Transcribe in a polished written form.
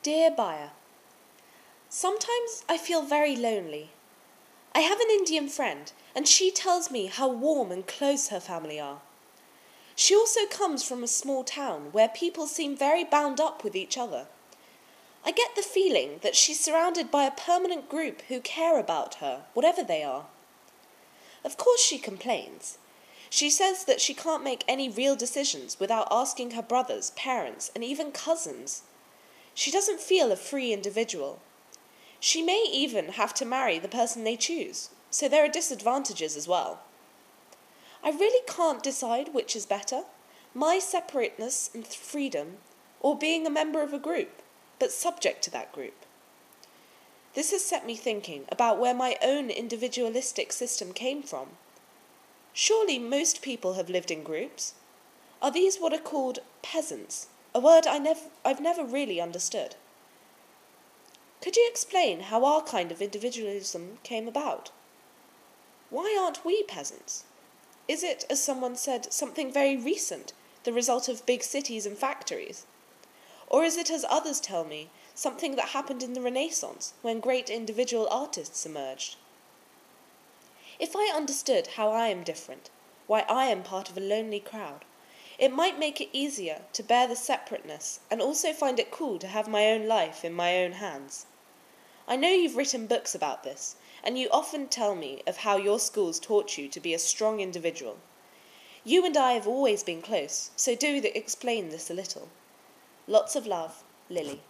Dear Buyer, sometimes I feel very lonely. I have an Indian friend, and she tells me how warm and close her family are. She also comes from a small town where people seem very bound up with each other. I get the feeling that she's surrounded by a permanent group who care about her, whatever they are. Of course she complains. She says that she can't make any real decisions without asking her brothers, parents, and even cousins. She doesn't feel a free individual. She may even have to marry the person they choose, so there are disadvantages as well. I really can't decide which is better, my separateness and freedom, or being a member of a group, but subject to that group. This has set me thinking about where my own individualistic system came from. Surely most people have lived in groups. Are these what are called peasants? A word I've never really understood. Could you explain how our kind of individualism came about? Why aren't we peasants? Is it, as someone said, something very recent, the result of big cities and factories? Or is it, as others tell me, something that happened in the Renaissance, when great individual artists emerged? If I understood how I am different, why I am part of a lonely crowd, it might make it easier to bear the separateness and also find it cool to have my own life in my own hands. I know you've written books about this, and you often tell me of how your schools taught you to be a strong individual. You and I have always been close, so do explain this a little. Lots of love, Lily.